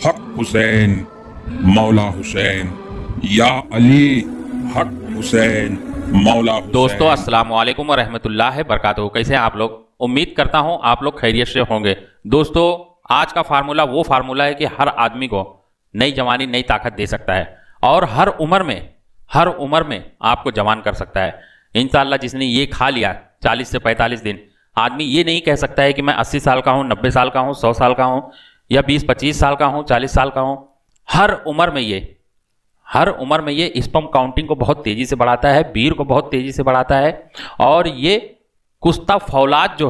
हक हुसैन, मौला हुसैन, या अली, हक हुसैन, मौला हुसैन। दोस्तों अस्सलाम वालेकुम व रहमतुल्लाहि बरकातहू। कैसे हैं आप लोग? उम्मीद करता हूं आप लोग खैरियत से होंगे। दोस्तों आज का फार्मूला वो फार्मूला है कि हर आदमी को नई जवानी नई ताकत दे सकता है और हर उम्र में आपको जवान कर सकता है इंशाअल्लाह। जिसने ये खा लिया 40 से 45 दिन, आदमी ये नहीं कह सकता है कि मैं 80 साल का हूं, 90 साल का हूं, 100 साल का हूं या 20-25 साल का हूं, 40 साल का हूं। हर उम्र में ये स्पर्म काउंटिंग को बहुत तेजी से बढ़ाता है, वीर को बहुत तेजी से बढ़ाता है और ये कुस्ता फौलाद जो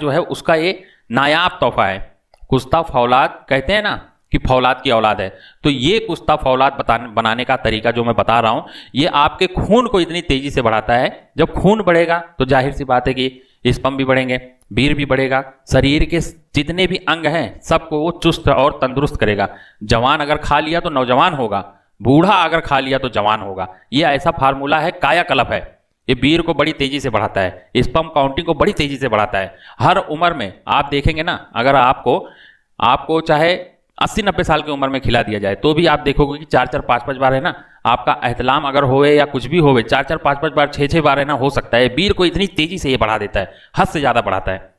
है उसका ये नायाब तोहफा है। कुस्ता फौलाद कहते हैं ना कि फौलाद की औलाद है, तो ये कुस्ता फौलाद बनाने का तरीका जो मैं बता रहा हूं, ये आपके खून को इतनी तेजी से बढ़ाता है। जब खून बढ़ेगा तो जाहिर सी बात है कि स्पर्म भी बढ़ेंगे, वीर भी बढ़ेगा, शरीर के जितने भी अंग हैं सबको वो चुस्त और तंदुरुस्त करेगा। जवान अगर खा लिया तो नौजवान होगा, बूढ़ा अगर खा लिया तो जवान होगा। ये ऐसा फार्मूला है, कायाकल्प है। ये वीर को बड़ी तेजी से बढ़ाता है, स्पर्म काउंटिंग को बड़ी तेजी से बढ़ाता है। हर उम्र में आप देखेंगे ना, अगर आपको चाहे 80-90 साल की उम्र में खिला दिया जाए तो भी आप देखोगे कि 4-4, 5-5 बार है ना, आपका एहतलाम अगर होवे या कुछ भी होवे, 4-4, 5-5 बार, 6-6 बार है ना हो सकता है। वीर को इतनी तेजी से ये बढ़ा देता है, हद से ज्यादा बढ़ाता है।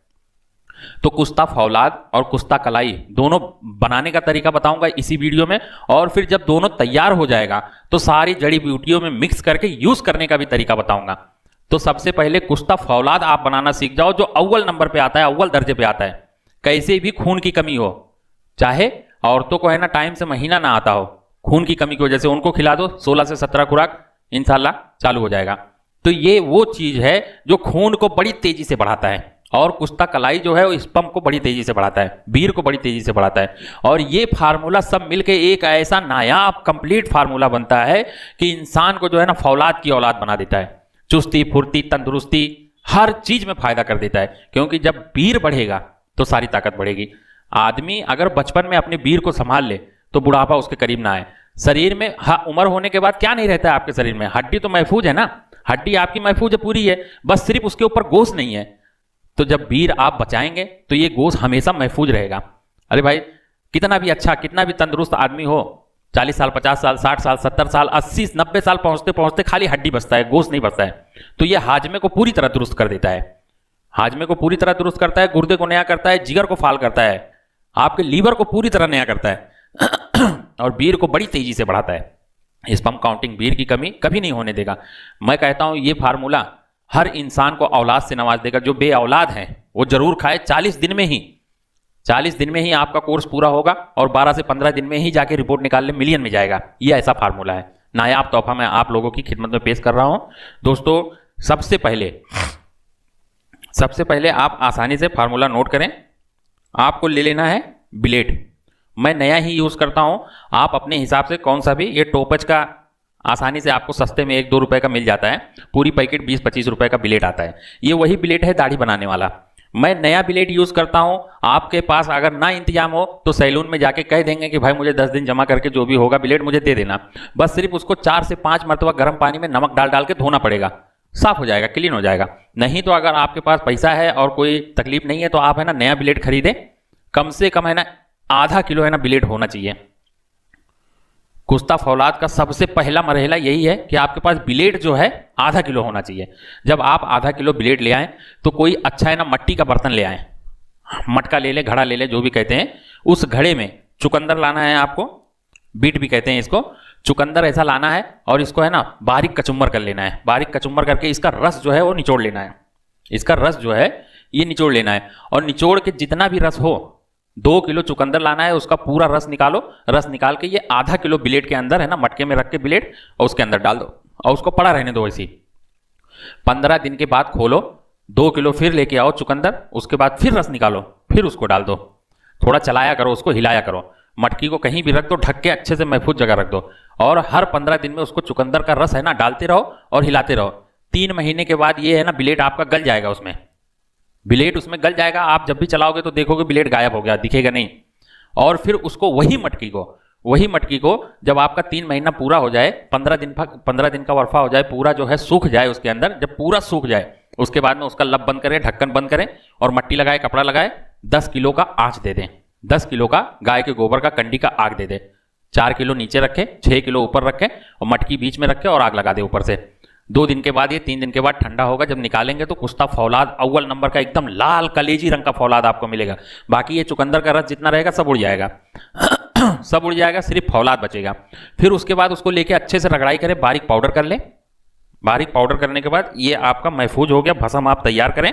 तो कुस्ता फौलाद और कुस्ता कलाई दोनों बनाने का तरीका बताऊंगा इसी वीडियो में, और फिर जब दोनों तैयार हो जाएगा तो सारी जड़ी बूटियों में मिक्स करके यूज करने का भी तरीका बताऊंगा। तो सबसे पहले कुस्ता फौलाद आप बनाना सीख जाओ, जो अव्वल नंबर पे आता है, अव्वल दर्जे पे आता है। कैसे भी खून की कमी हो, चाहे औरतों को है ना टाइम से महीना ना आता हो, खून की कमी की वजह से उनको खिला दो 16 से 17 खुराक, इंशाल्लाह चालू हो जाएगा। तो ये वो चीज है जो खून को बड़ी तेजी से बढ़ाता है, और कुस्ता कलाई जो है वो स्पर्म को बड़ी तेजी से बढ़ाता है, वीर को बड़ी तेजी से बढ़ाता है। और ये फार्मूला सब मिलके एक ऐसा नायाब कंप्लीट फार्मूला बनता है कि इंसान को जो है ना फौलाद की औलाद बना देता है। चुस्ती, फुर्ती, तंदुरुस्ती, हर चीज में फायदा कर देता है, क्योंकि जब वीर बढ़ेगा तो सारी ताकत बढ़ेगी। आदमी अगर बचपन में अपने वीर को संभाल ले तो बुढ़ापा उसके करीब ना आए। शरीर में उम्र होने के बाद क्या नहीं रहता है आपके शरीर में? हड्डी तो महफूज है ना, हड्डी आपकी महफूज है, पूरी है, बस सिर्फ उसके ऊपर गोश्त नहीं है। तो जब वीर आप बचाएंगे तो ये गोश्त हमेशा महफूज रहेगा। अरे भाई, कितना भी अच्छा, कितना भी तंदुरुस्त आदमी हो, 40 साल, 50 साल, 60 साल, 70 साल, 80, 90 साल पहुंचते पहुंचते खाली हड्डी बचता है, गोश्त नहीं बचता है। तो ये हाजमे को पूरी तरह दुरुस्त कर देता है, हाजमे को पूरी तरह दुरुस्त करता है, गुर्दे को नया करता है, जिगर को फाल करता है, आपके लीवर को पूरी तरह नया करता है और वीर को बड़ी तेजी से बढ़ाता है। स्पर्म काउंटिंग वीर की कमी कभी नहीं होने देगा। मैं कहता हूं ये फार्मूला हर इंसान को औलाद से नवाज देगा। जो बे औलाद है वो जरूर खाए। 40 दिन में ही आपका कोर्स पूरा होगा और 12 से 15 दिन में ही जाके रिपोर्ट निकालने मिलियन में जाएगा। ये ऐसा फार्मूला है, नायाब तोहफा मैं आप लोगों की खिदमत में पेश कर रहा हूं। दोस्तों सबसे पहले आप आसानी से फार्मूला नोट करें। आपको ले लेना है ब्लेड, मैं नया ही यूज करता हूं, आप अपने हिसाब से कौन सा भी, ये टोपच का आसानी से आपको सस्ते में 1-2 रुपए का मिल जाता है, पूरी पैकेट 20-25 रुपए का ब्लेड आता है। ये वही ब्लेड है दाढ़ी बनाने वाला। मैं नया ब्लेड यूज करता हूं। आपके पास अगर ना इंतजाम हो तो सैलून में जाके कह देंगे कि भाई मुझे 10 दिन जमा करके जो भी होगा ब्लेड मुझे दे देना। बस सिर्फ उसको 4 से 5 मरतबा गर्म पानी में नमक डाल के धोना पड़ेगा, साफ हो जाएगा, क्लीन हो जाएगा। नहीं तो अगर आपके पास पैसा है और कोई तकलीफ नहीं है तो आप है ना नया ब्लेड खरीदें। कम से कम है ना आधा किलो है ना ब्लेड होना चाहिए। कुस्ता फौलाद का सबसे पहला मरहला यही है कि आपके पास ब्लेड जो है आधा किलो होना चाहिए। जब आप आधा किलो ब्लेड ले आए तो कोई अच्छा है ना मट्टी का बर्तन ले आए, मटका ले ले, घड़ा ले ले, जो भी कहते हैं। उस घड़े में चुकंदर लाना है आपको, बीट भी कहते हैं इसको, चुकंदर ऐसा लाना है और इसको है ना बारीक कचुम्बर कर लेना है। बारीक कचुम्बर करके इसका रस जो है वो निचोड़ लेना है। इसका रस जो है ये निचोड़ लेना है और निचोड़ के जितना भी रस हो, 2 किलो चुकंदर लाना है, उसका पूरा रस निकालो। रस निकाल के ये आधा किलो ब्लेड के अंदर है ना मटके में रख के ब्लेड और उसके अंदर डाल दो और उसको पड़ा रहने दो ऐसी। 15 दिन के बाद खोलो, 2 किलो फिर लेके आओ चुकंदर, उसके बाद फिर रस निकालो, फिर उसको डाल दो। थोड़ा चलाया करो, उसको हिलाया करो, मटकी को कहीं भी रख दो, ढक के अच्छे से महफूज जगह रख दो और हर 15 दिन में उसको चुकंदर का रस है ना डालते रहो और हिलाते रहो। 3 महीने के बाद ये है ना ब्लेड आपका गल जाएगा, ब्लेड उसमें गल जाएगा। आप जब भी चलाओगे तो देखोगे ब्लेड गायब हो गया, दिखेगा नहीं। और फिर उसको वही मटकी को जब आपका 3 महीना पूरा हो जाए, 15 दिन का वरफा हो जाए, पूरा जो है सूख जाए उसके अंदर, जब पूरा सूख जाए उसके बाद में उसका लब बंद करें, ढक्कन बंद करें और मट्टी लगाए, कपड़ा लगाए, 10 किलो का आंच दे दें। 10 किलो का गाय के गोबर का कंडी का आग दे दे। 4 किलो नीचे रखे, 6 किलो ऊपर रखे और मटकी बीच में रखे और आग लगा दे ऊपर से। 2 दिन के बाद, ये 3 दिन के बाद ठंडा होगा, जब निकालेंगे तो कुश्ता फौलाद अव्वल नंबर का एकदम लाल कलेजी रंग का फौलाद आपको मिलेगा। बाकी ये चुकंदर का रस जितना रहेगा सब उड़ जाएगा सब उड़ जाएगा, सिर्फ फौलाद बचेगा। फिर उसके बाद उसको लेके अच्छे से रगड़ाई करें, बारीक पाउडर कर लें। बारीक पाउडर करने के बाद ये आपका महफूज हो गया, भस्म आप तैयार करें।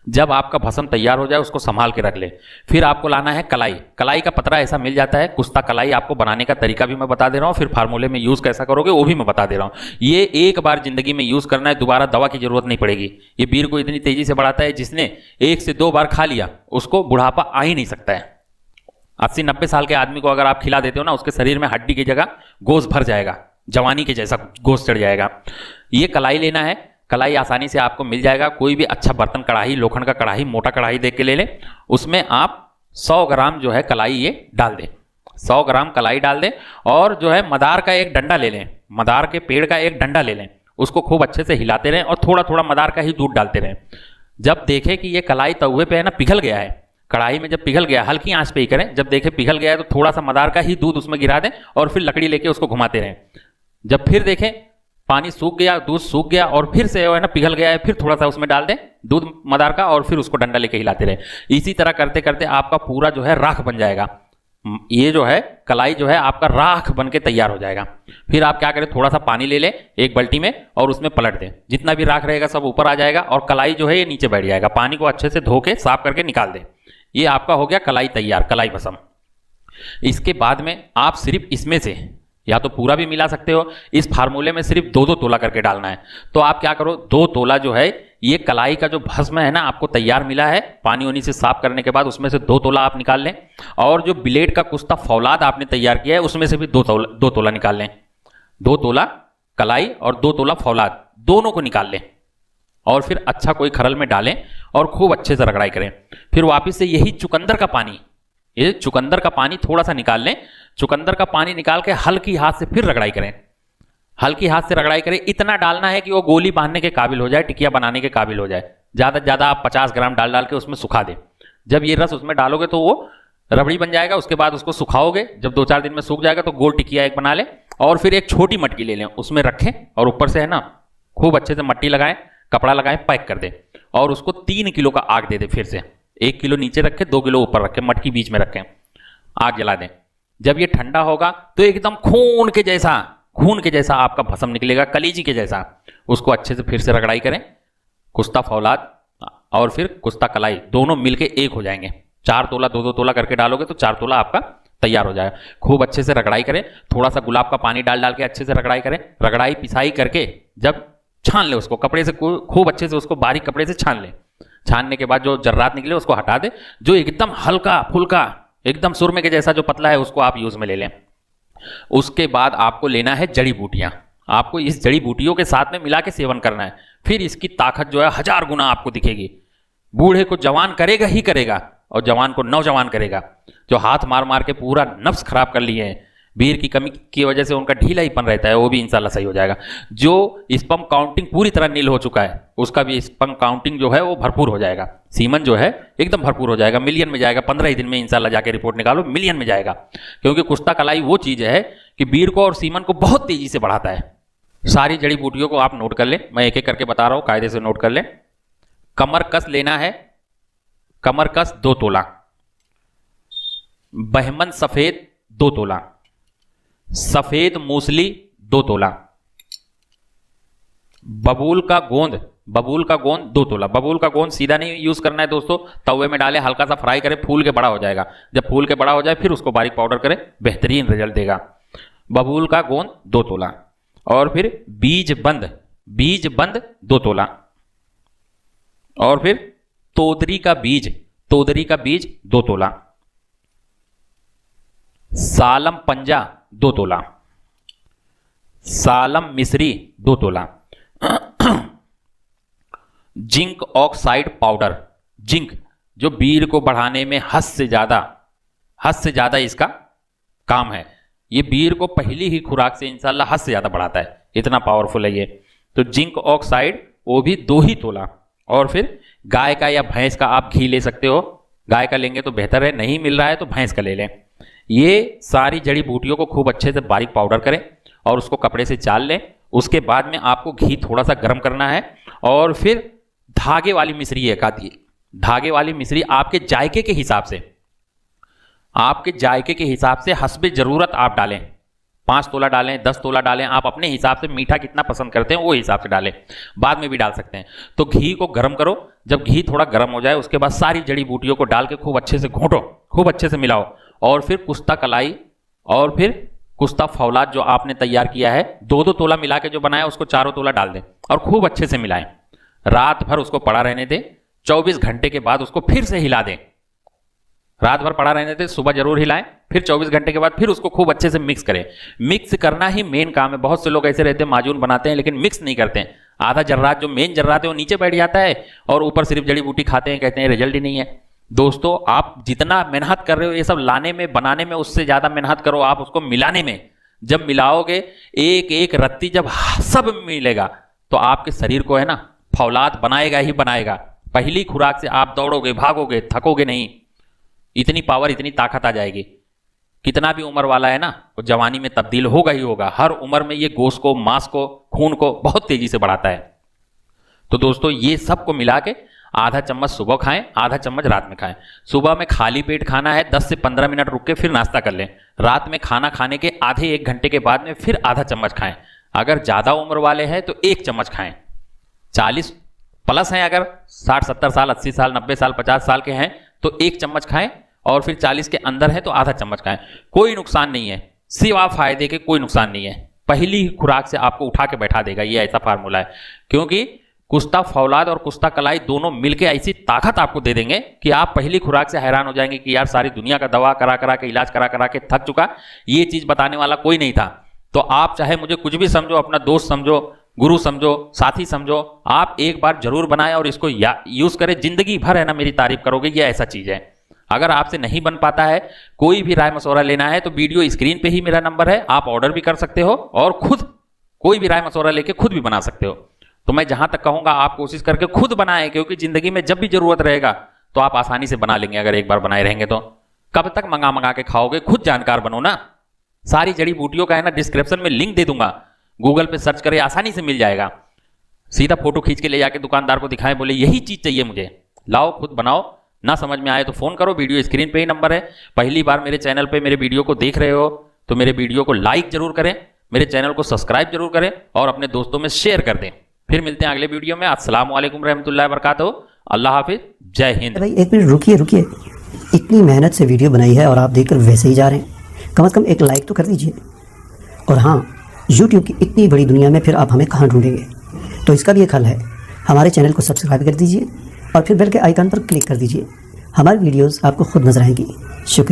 जब आपका भस्म तैयार हो जाए उसको संभाल के रख ले। फिर आपको लाना है कलाई। कलाई का पतरा ऐसा मिल जाता है, कुश्ता कलाई। आपको बनाने का तरीका भी मैं बता दे रहा हूँ, फिर फार्मूले में यूज कैसा करोगे वो भी मैं बता दे रहा हूँ। ये एक बार जिंदगी में यूज करना है, दोबारा दवा की जरूरत नहीं पड़ेगी। ये बीर को इतनी तेजी से बढ़ाता है, जिसने 1 से 2 बार खा लिया उसको बुढ़ापा आ ही नहीं सकता है। 80-90 साल के आदमी को अगर आप खिला देते हो ना, उसके शरीर में हड्डी की जगह गोश्त भर जाएगा, जवानी के जैसा गोश्त चढ़ जाएगा। ये कलाई लेना है। कलाई आसानी से आपको मिल जाएगा। कोई भी अच्छा बर्तन, कढ़ाई, लोखंड का कढ़ाई, मोटा कढ़ाई देख के ले लें। उसमें आप 100 ग्राम जो है कलाई ये डाल दें। 100 ग्राम कलाई डाल दें और जो है मदार का एक डंडा ले लें। मदार के पेड़ का एक डंडा ले लें, उसको खूब अच्छे से हिलाते रहें और थोड़ा थोड़ा मदार का ही दूध डालते रहें। जब देखें कि ये कलाई तवे पे है ना पिघल गया है, कढ़ाई में जब पिघल गया, हल्की आंच पे ही करें। जब देखें पिघल गया है तो थोड़ा सा मदार का ही दूध उसमें गिरा दें और फिर लकड़ी लेके उसको घुमाते रहें। जब फिर देखें पानी सूख गया, दूध सूख गया और फिर से है ना पिघल गया है, फिर थोड़ा सा उसमें डाल दें दूध मदार का और फिर उसको डंडा लेके हिलाते रहे। इसी तरह करते करते आपका पूरा जो है राख बन जाएगा। ये जो है कलाई जो है आपका राख बन के तैयार हो जाएगा। फिर आप क्या करें, थोड़ा सा पानी ले लें एक बाल्टी में और उसमें पलट दें। जितना भी राख रहेगा सब ऊपर आ जाएगा और कलाई जो है ये नीचे बैठ जाएगा। पानी को अच्छे से धो के साफ करके निकाल दें। ये आपका हो गया कलाई तैयार, कलाई भस्म। इसके बाद में आप सिर्फ इसमें से या तो पूरा भी मिला सकते हो। इस फार्मूले में सिर्फ 2-2 तोला करके डालना है। तो आप क्या करो, 2 तोला जो है ये कलाई का जो भस्म है ना आपको तैयार मिला है, पानी वानी से साफ करने के बाद उसमें से 2 तोला आप निकाल लें। और जो ब्लेड का कुश्ता फौलाद आपने तैयार किया है उसमें से भी 2 तोला निकाल लें। 2 तोला कलाई और 2 तोला फौलाद, दोनों को निकाल लें और फिर अच्छा कोई खरल में डालें और खूब अच्छे से रगड़ाई करें। फिर वापिस से यही चुकंदर का पानी, ये चुकंदर का पानी थोड़ा सा निकाल लें। चुकंदर का पानी निकाल के हल्की हाथ से फिर रगड़ाई करें। हल्की हाथ से रगड़ाई करें। इतना डालना है कि वो गोली बांधने के काबिल हो जाए, टिकिया बनाने के काबिल हो जाए। ज़्यादा से ज़्यादा आप 50 ग्राम डाल के उसमें सुखा दें। जब ये रस उसमें डालोगे तो वो रबड़ी बन जाएगा। उसके बाद उसको सुखाओगे, जब 2-4 दिन में सूख जाएगा तो गोल टिकिया एक बना लें और फिर एक छोटी मटकी ले लें, उसमें रखें और ऊपर से है ना खूब अच्छे से मट्टी लगाएं, कपड़ा लगाएं, पैक कर दें और उसको 3 किलो का आग दे दें। फिर से 1 किलो नीचे रखें, 2 किलो ऊपर रखें, मटकी बीच में रखें, आग जला दें। जब ये ठंडा होगा तो एकदम खून के जैसा आपका भस्म निकलेगा, कलीजी के जैसा। उसको अच्छे से फिर से रगड़ाई करें। कुश्ता फौलाद और फिर कुश्ता कलाई दोनों मिलके एक हो जाएंगे। 4 तोला 2-2 तोला करके डालोगे तो 4 तोला आपका तैयार हो जाएगा। खूब अच्छे से रगड़ाई करें। थोड़ा सा गुलाब का पानी डाल के अच्छे से रगड़ाई करें। रगड़ाई पिसाई करके जब छान ले उसको कपड़े से, खूब अच्छे से उसको बारीक कपड़े से छान ले। छानने के बाद जो जर्रात निकले उसको हटा दे। जो एकदम हल्का फुल्का एकदम सुरमे के जैसा जो पतला है उसको आप यूज में ले लें। उसके बाद आपको लेना है जड़ी बूटियां। आपको इस जड़ी बूटियों के साथ में मिला के सेवन करना है। फिर इसकी ताकत जो है 1000 गुना आपको दिखेगी। बूढ़े को जवान करेगा ही करेगा और जवान को नौजवान करेगा। जो हाथ मार मार के पूरा नफ्स खराब कर लिए हैं, बीर की कमी की वजह से उनका ढीलापन रहता है, वो भी इंशाल्लाह सही हो जाएगा। जो स्पर्म काउंटिंग पूरी तरह नील हो चुका है उसका भी स्पर्म काउंटिंग जो है वो भरपूर हो जाएगा। सीमन जो है एकदम भरपूर हो जाएगा, मिलियन में जाएगा। 15 ही दिन में इंशाल्लाह जाके रिपोर्ट निकालो, मिलियन में जाएगा। क्योंकि कुश्ता कलाई वो चीज़ है कि बीर को और सीमन को बहुत तेजी से बढ़ाता है। सारी जड़ी बूटियों को आप नोट कर लें, मैं एक एक करके बता रहा हूँ, कायदे से नोट कर लें। कमर कस लेना है, कमर कस 2 तोला। बहमन सफेद 2 तोला। सफेद मूसली 2 तोला। बबूल का गोंद 2 तोला। बबूल का गोंद सीधा नहीं यूज करना है दोस्तों, तवे में डालें, हल्का सा फ्राई करें, फूल के बड़ा हो जाएगा। जब फूल के बड़ा हो जाए फिर उसको बारीक पाउडर करें, बेहतरीन रिजल्ट देगा। बबूल का गोंद 2 तोला। और फिर बीज बंद 2 तोला। और फिर तोदरी का बीज 2 तोला। सालम पंजा 2 तोला। सालम मिश्री 2 तोला। जिंक ऑक्साइड पाउडर, जिंक जो बीर को बढ़ाने में हद से ज्यादा इसका काम है। ये बीर को पहली ही खुराक से इंशाल्लाह हद से ज्यादा बढ़ाता है, इतना पावरफुल है ये। तो जिंक ऑक्साइड वो भी 2 ही तोला। और फिर गाय का या भैंस का आप घी ले सकते हो, गाय का लेंगे तो बेहतर है, नहीं मिल रहा है तो भैंस का ले लें। ये सारी जड़ी बूटियों को खूब अच्छे से बारीक पाउडर करें और उसको कपड़े से चाल लें। उसके बाद में आपको घी थोड़ा सा गर्म करना है और फिर धागे वाली मिश्री एक आती है, धागे वाली मिश्री आपके जायके के हिसाब से, आपके जायके के हिसाब से हस्बे ज़रूरत आप डालें। 5 तोला डालें, 10 तोला डालें, आप अपने हिसाब से मीठा कितना पसंद करते हैं वो हिसाब से डालें, बाद में भी डाल सकते हैं। तो घी को गर्म करो, जब घी थोड़ा गर्म हो जाए उसके बाद सारी जड़ी बूटियों को डाल के खूब अच्छे से घोंटो, खूब अच्छे से मिलाओ और फिर कुश्ता कलाई और फिर कुश्ता फौलाद जो आपने तैयार किया है 2-2 तोला मिला के जो बनाया उसको 4 तोला डाल दें और खूब अच्छे से मिलाएं। रात भर उसको पड़ा रहने दें, 24 घंटे के बाद उसको फिर से हिला दें। रात भर पड़ा रहने दें, सुबह जरूर हिलाएं, फिर 24 घंटे के बाद फिर उसको खूब अच्छे से मिक्स करें। मिक्स करना ही मेन काम है। बहुत से लोग ऐसे रहते हैं माजून बनाते हैं लेकिन मिक्स नहीं करते हैं। आधा जर्रात जो मेन जर्रात है वो नीचे बैठ जाता है और ऊपर सिर्फ जड़ी बूटी खाते हैं, कहते हैं रिजल्ट ही नहीं है। दोस्तों आप जितना मेहनत कर रहे हो ये सब लाने में बनाने में, उससे ज्यादा मेहनत करो आप उसको मिलाने में। जब मिलाओगे एक एक रत्ती जब सब मिलेगा तो आपके शरीर को है ना फौलाद बनाएगा ही बनाएगा। पहली खुराक से आप दौड़ोगे, भागोगे, थकोगे नहीं। इतनी पावर, इतनी ताकत आ जाएगी। कितना भी उम्र वाला है ना वो जवानी में तब्दील होगा ही होगा। हर उम्र में ये गोश्त को, मांस को, खून को बहुत तेजी से बढ़ाता है। तो दोस्तों ये सबको मिला के आधा चम्मच सुबह खाएं, आधा चम्मच रात में खाएं। सुबह में खाली पेट खाना है, 10 से 15 मिनट रुक के फिर नाश्ता कर लें। रात में खाना खाने के आधे 1 घंटे के बाद में फिर आधा चम्मच खाएं। अगर ज्यादा उम्र वाले हैं तो 1 चम्मच खाएं। 40 प्लस हैं, अगर 60-70 साल, 80 साल, 90 साल, 50 साल के हैं तो 1 चम्मच खाएं और फिर 40 के अंदर है तो आधा चम्मच खाएं। कोई नुकसान नहीं है, सिवा फायदे के कोई नुकसान नहीं है। पहली खुराक से आपको उठा के बैठा देगा, ये ऐसा फार्मूला है। क्योंकि कुश्ता फौलाद और कुश्ता कलाई दोनों मिलके ऐसी ताकत आपको दे देंगे कि आप पहली खुराक से हैरान हो जाएंगे कि यार सारी दुनिया का दवा करा करा के, इलाज करा करा के थक चुका, ये चीज बताने वाला कोई नहीं था। तो आप चाहे मुझे कुछ भी समझो, अपना दोस्त समझो, गुरु समझो, साथी समझो, आप एक बार जरूर बनाएं और इसको यूज करें। जिंदगी भर है ना मेरी तारीफ करोगे। ये ऐसा चीज है। अगर आपसे नहीं बन पाता है, कोई भी राय मशवरा लेना है तो वीडियो स्क्रीन पे ही मेरा नंबर है, आप ऑर्डर भी कर सकते हो और खुद कोई भी राय मशवरा लेके खुद भी बना सकते हो। तो मैं जहां तक कहूंगा आप कोशिश करके खुद बनाएं, क्योंकि जिंदगी में जब भी जरूरत रहेगा तो आप आसानी से बना लेंगे। अगर एक बार बनाए रहेंगे तो कब तक मंगा मंगा के खाओगे? खुद जानकार बनो ना। सारी जड़ी बूटियों का है ना डिस्क्रिप्शन में लिंक दे दूंगा, गूगल पे सर्च करें, आसानी से मिल जाएगा। सीधा फोटो खींच के ले जाके दुकानदार को दिखाएं, बोले यही चीज चाहिए मुझे, लाओ खुद बनाओ। ना समझ में आए तो फोन करो, वीडियो स्क्रीन पे ही नंबर है। पहली बार मेरे चैनल पे मेरे वीडियो को देख रहे हो तो मेरे वीडियो को लाइक जरूर करें, मेरे चैनल को सब्सक्राइब जरूर करें और अपने दोस्तों में शेयर कर दें। फिर मिलते हैं अगले वीडियो में। अस्सलाम वालेकुम रहमतुल्लाहि व बरकातहू। अल्लाह हाफिज, जय हिंद। भाई 1 मिनट रुकिए, इतनी मेहनत से वीडियो बनाई है और आप देखकर वैसे ही जा रहे हैं। कम से कम एक लाइक तो कर दीजिए। और हाँ, YouTube की इतनी बड़ी दुनिया में फिर आप हमें कहाँ ढूंढेंगे? तो इसका भी एक हल है, हमारे चैनल को सब्सक्राइब कर दीजिए और फिर बेल के आइकन पर क्लिक कर दीजिए। हमारी वीडियोस आपको खुद नजर आएंगी। शुक्रिया।